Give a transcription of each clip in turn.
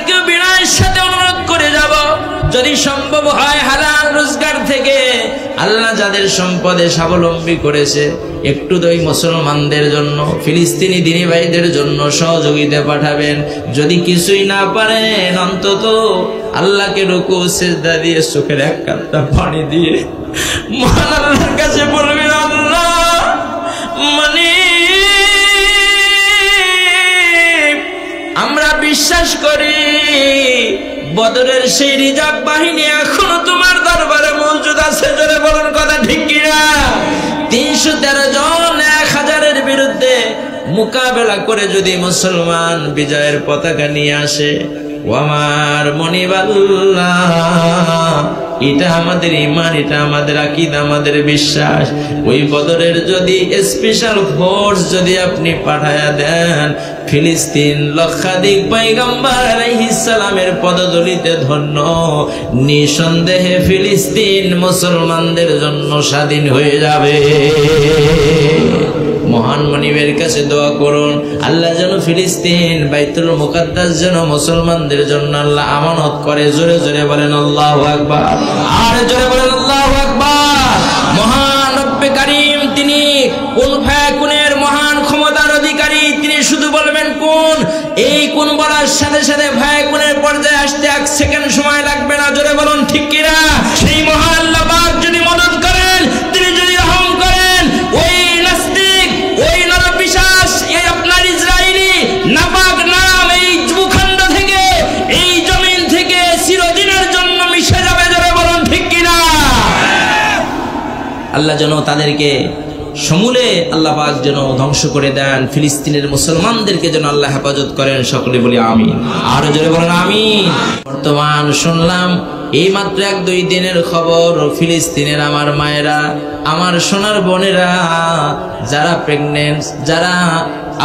আপনাকে বিনয়ের সাথে অনুরোধ করে যাব, যদি সম্ভব হয় হালাল রোজগার থেকে আল্লাহ যাদের সম্পদে স্বাবলম্বী করেছে একটু ওই মুসলমানদের জন্য, ফিলিস্তিনি দিনী ভাইদের জন্য সহযোগিতা পাঠাবেন। যদি কিছুই না পারেন অন্তত আল্লাহকে রুকু সিজদা দিয়ে চোখের এক কান্না পানি দিয়ে মহান আল্লাহর কাছে বলবেন, আল্লাহ মানে আমরা বিশ্বাস করি বদরের সেই রিজার্ভ বাহিনী এখনো তোমার দরবারে মজুদ আছে। জোরে বলুন কথা ঠিক কিনা? 313 জন 1000-এর বিরুদ্ধে মোকাবেলা করে যদি মুসলমান বিজয়ের পতাকা নিয়ে আসে, ও আমার মনিবাল্লাহ, এটা আমাদের ঈমান, এটা আমাদের আকীদা, আমাদের বিশ্বাস। ওই বদরের যদি স্পেশাল ফোর্স যদি আপনি পাঠায়া দেন, ফিলিস্তিন লক্ষাধিক পয়গম্বর আলাইহিস সালামের পদধূলিতে ধন্য, নিঃসন্দেহে ফিলিস্তিন মুসলমানদের জন্য স্বাধীন হয়ে যাবে। মহান মনিবের কাছে দোয়া করুন, আল্লাহ যেন ফিলিস্তিন বাইতুল মুকাদ্দাস যেন মুসলমানদের জন্য আল্লাহ আমানত করে। জোরে জোরে বলেন আল্লাহু আকবার, আর জোরে বলেন আল্লাহু আকবার। মহান রব্বে কারীম তিনি কোন ফায়াকুনের মহান ক্ষমতার অধিকারী, তিনি শুধু বলবেন কোন, এই কোন বলার সাথে সাথে ফায়াকুনের পর্যায়ে আসতে 1 সেকেন্ড সময় লাগবে না। জোরে বলুন ঠিক কিনা? সেই মহান আল্লাহ পাক যদি মদদ করেন, তিনি যদি রহম করেন, ওই নাস্তিক, ওই নরপিশাচ, এই আপনার ইসরায়েলি নাপাক নাম এই ভূখণ্ড থেকে, এই জমিন থেকে চিরদিনের জন্য মিশে যাবে। জোরে বলুন ঠিক কিনা? আল্লাহ যেন তাদেরকে সমূলে আল্লাহ পাক যেন ধ্বংস করে দেন, ফিলিস্তিনের মুসলমানদেরকে যেন আল্লাহ হেফাজত করেন। সকলে বলি আমিন, আরো জোরে বলেন আমিন। বর্তমান শুনলাম এই মাত্র 1-2 দিনের খবর, ফিলিস্তিনের আমার মায়েরা, আমার সোনার বোনেরা, যারা প্রেগনেন্ট, যারা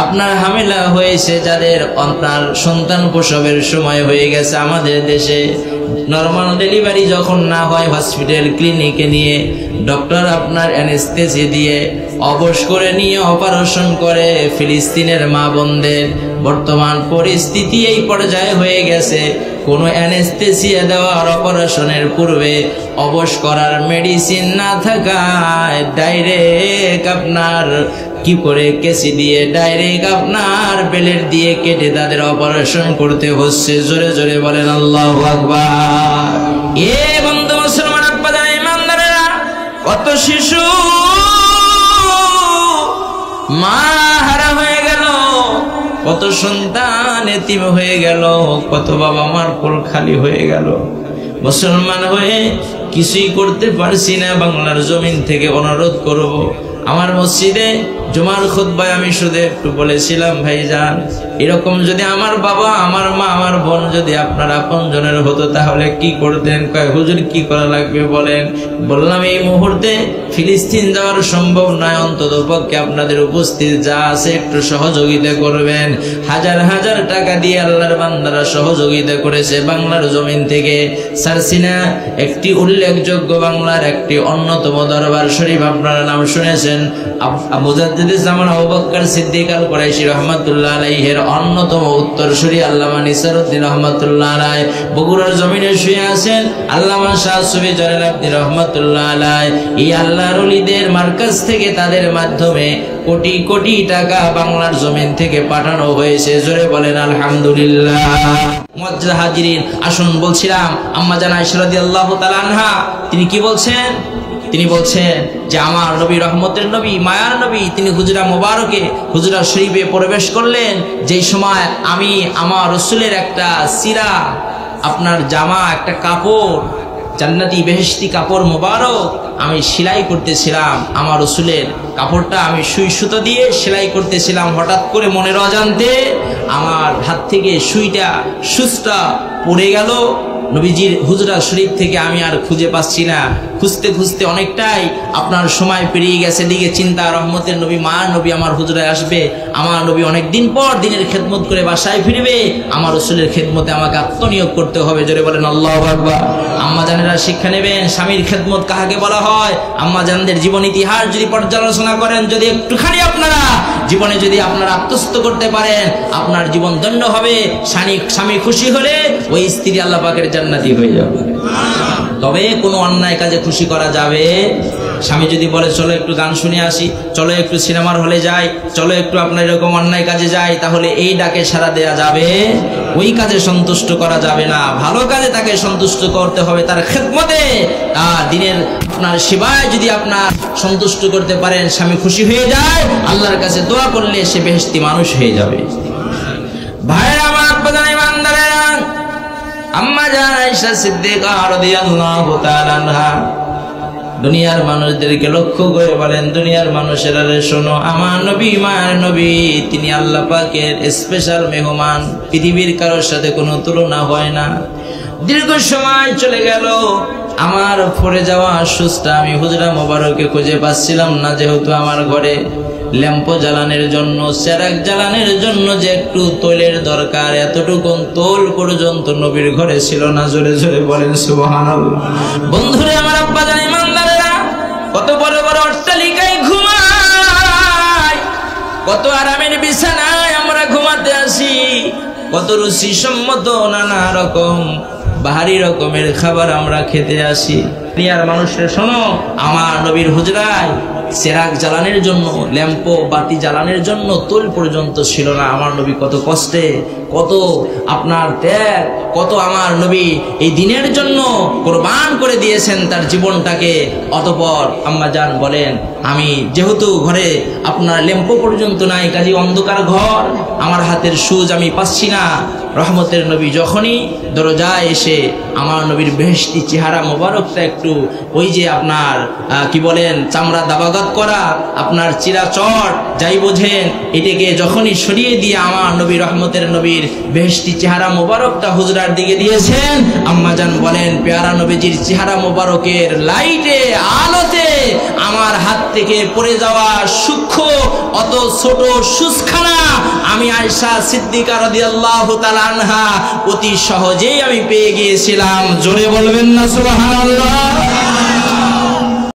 আপনার হামেলা হয়েছে, যাদের আপনার সন্তান প্রসবের সময় হয়ে গেছে, আমাদের দেশে নরমাল ডেলিভারি যখন না হয় হসপিটাল ক্লিনিকে নিয়ে ডক্টর আপনার অ্যানেস্থেসি দিয়ে অবশ করে নিয়ে অপারেশন করে ফিলিস্তিনের মা বোনদের। বর্তমান পরিস্থিতি এই পর্যায়ে হয়ে গেছে, কোনো অ্যানেস্থেসিয়া দেওয়ার অপারেশনের পূর্বে অবশ করার মেডিসিন না থাকায় ডাইরেক্ট আপনার কি করে কেসি দিয়ে ডাইরেক্ট আপনার বেলেট দিয়ে কেটে তাদের অপারেশন করতে হচ্ছে। জোরে জোরে বলেন আল্লাহু আকবার। এ বন্ধু মুসলমান আব্বাজান ইমানদারেরা, কত শিশু মা হারা হয়ে গেল, কত সন্তান এতিম হয়ে গেল, কত বাবা মার কোল খালি হয়ে গেল। মুসলমান হয়ে কিছুই করতে পারছি না। বাংলার জমিন থেকে অনুরোধ করব, আমার মসজিদে জুমার খুতবায় আমি শুধু একটু বলেছিলাম, ভাইজান এরকম যদি আমার বাবা, আমার মা, আমার বোন যদি আপনার আপনজনের হতো তাহলে কি করতেন? কয় হুজুর কি করা লাগবে বলেন। বললাম এই মুহূর্তে ফিলিস্তিন যাওয়ার সম্ভব নয়, অন্তত পক্ষে আপনাদের উপস্থিত যা আছে একটু সহযোগিতা করবেন। হাজার হাজার টাকা দিয়ে আল্লাহর বান্দারা সহযোগিতা করেছে। বাংলার জমিন থেকে সারসিনা একটি উল্লেখযোগ্য বাংলার একটি অন্যতম দরবার শরীফ, আপনারা নাম শুনেছেন, মুজাদ্দিদুল জামান আবু বকর সিদ্দিক আল কুরাইশি রাহমাতুল্লাহ আলাইহির অন্যতম উত্তরসূরি আল্লামা নিসারউদ্দিন রাহমাতুল্লাহ আলাইহি বগুড়ার জমিনে শুয়ে আছেন। আল্লামা শাহ সুফি জলাল আব্দি রাহমাতুল্লাহ আলাইহি এই আল্লাহর ওলিদের মার্কাজ থেকে তাদের মাধ্যমে কোটি কোটি টাকা বাংলার জমিন থেকে পাঠানো হয়েছে। জোরে বলেন আলহামদুলিল্লাহ। মুআজ্জাজ হাজিরিন, আসুন বলছিলাম আম্মা জান আয়েশা রাদিয়াল্লাহু তাআলা আনহা তিনি কি বলছেন? তিনি বলছেন যে আমার নবী, রহমতের নবী, মায়ার নবী, তিনি হুজরা মোবারকে, হুজরা শরীফে প্রবেশ করলেন। যেই সময় আমি আমার রাসূলের একটা সিরা, আপনার জামা, একটা কাপড়, জান্নাতি বেহেশতি কাপড় মোবারক আমি সেলাই করতেছিলাম, আমার রাসূলের কাপড়টা আমি সুই সুতো দিয়ে সেলাই করতেছিলাম। হঠাৎ করে মনের অজান্তে আমার হাত থেকে সুইটা, সুচটা পড়ে গেল। নবীজির হুজরা শরীফ থেকে আমি আর খুঁজে পাচ্ছি না। খুঁজতে খুঁজতে অনেকটাই আপনার সময় পেরিয়ে গেছে। দিকে চিন্তা, রহমতের নবী মা নবী আমার হুজরায় আসবে, আমার নবী অনেক দিন পর দিনের খেদমত করে বাসায় ফিরবে, আমার রাসূলের খেদমতে আমাকে আত্মনিয়োগ করতে হবে। জোরে বলেন আল্লাহু আকবার। আম্মা জানেরা শিক্ষা নেবেন স্বামীর খেদমত কাকে বলা হয়। আম্মা জানদের জীবন ইতিহাস যদি পর্যালোচনা করেন, যদি একটুখানি আপনারা জীবনে যদি আপনারা আত্মস্থ করতে পারেন, আপনার জীবন ধন্য হবে। স্বামী খুশি হলে ওই স্ত্রী আল্লাহ পাকের জান্নাতি হয়ে যাবে। তবে কোনো অন্যায় কাজে খুশি করা যাবে। স্বামী যদি বলে চলো একটু গান শুনে আসি, চলো একটু সিনেমার হলে যাই, চলো একটু আপনার এরকম অন্যায় কাজে যাই, তাহলে এই ডাকে সাড়া দেয়া যাবে, ওই কাজে সন্তুষ্ট করা যাবে না। ভালো কাজে তাকে সন্তুষ্ট করতে হবে, তার খেদমতে, তার দিনের আপনার সেবায় যদি আপনার সন্তুষ্ট করতে পারেন, স্বামী খুশি হয়ে যায়, আল্লাহর কাছে দোয়া করলে সে বেহেশতি মানুষ হয়ে যাবে। ভাইরা আমার, আব্বাজান ইমানদারেরা, আম্মা জান আয়েশা সিদ্দিকা রাদিয়াল্লাহু তাআলা আনহা দুনিয়ার মানুষদেরকে লক্ষ্য করে বলেন, দুনিয়ার মানুষেরা শোনো, আমার নবী মায়ের নবী, তিনি আল্লাহ পাকের স্পেশাল মেহমান, পৃথিবীর কারোর সাথে কোনো তুলনা হয় না। দীর্ঘ সময় চলে গেল, আমার পড়ে যাওয়া সুস্থা আমি হুজরা মোবারকে খুঁজে পাচ্ছিলাম না, যেহেতু আমার ঘরে ল্যাম্প জ্বালানোর জন্য, চেরাগ জ্বালানোর জন্য যে একটু তৈলের দরকার, এতটুকু তোল পর্যন্ত নবীর ঘরে ছিল না। জোরে জোরে বলেন সুবহানাল্লাহ। বন্ধুরে আমার, আব্বাজান ইমানদারেরা, কত বড় বড় অট্টালিকায় ঘুমাই, কত আরামের বিছানায় আমরা ঘুমাতে আসি, কত রুচি সম্মত নানা রকম বাহারি রকমের খাবার আমরা খেতে আসি। দুনিয়ার মানুষের শোনো, আমার নবীর হুজরায় চেরাগ জ্বালানোর জন্য, ল্যাম্প বাতি জ্বালানোর জন্য তোল পর্যন্ত ছিল না। আমার নবী কত কষ্টে, কত আপনার ত্যাগ, কত আমার নবী এই দিনের জন্য কোরবান করে দিয়েছেন তার জীবনটাকে। অতঃপর আম্মা জান বলেন, আমি যেহেতু ঘরে আপনার ল্যাম্প পর্যন্ত নাই, কাজে অন্ধকার ঘর, আমার হাতের সুজ আমি পাচ্ছি না। রহমতের নবী যখনই দরজায় এসে আমার নবীর বেহেশতি চেহারা মোবারকটা একটু ওই যে আপনার কি বলেন চামড়া দাবাগাত করা, আপনার চিরাচট যাই বোঝেন, এটাকে যখনই সরিয়ে দিয়ে আমার নবী রহমতের নবীর বেহেশতি চেহারা মোবারকটা হুজরার দিকে দিয়েছেন, আম্মাজান বলেন, পেয়ারা নবীজির চেহারা মোবারকের লাইটে আলোতে আমার হাত থেকে পড়ে যাওয়া সূক্ষ্ম অত ছোট সুসখানা আমি আয়েশা সিদ্দিকা রাদিয়াল্লাহু তাআলা আনহা অতি সহজেই আমি পেয়ে গিয়েছিলাম। জোরে বলবেন না সুবহানাল্লাহ।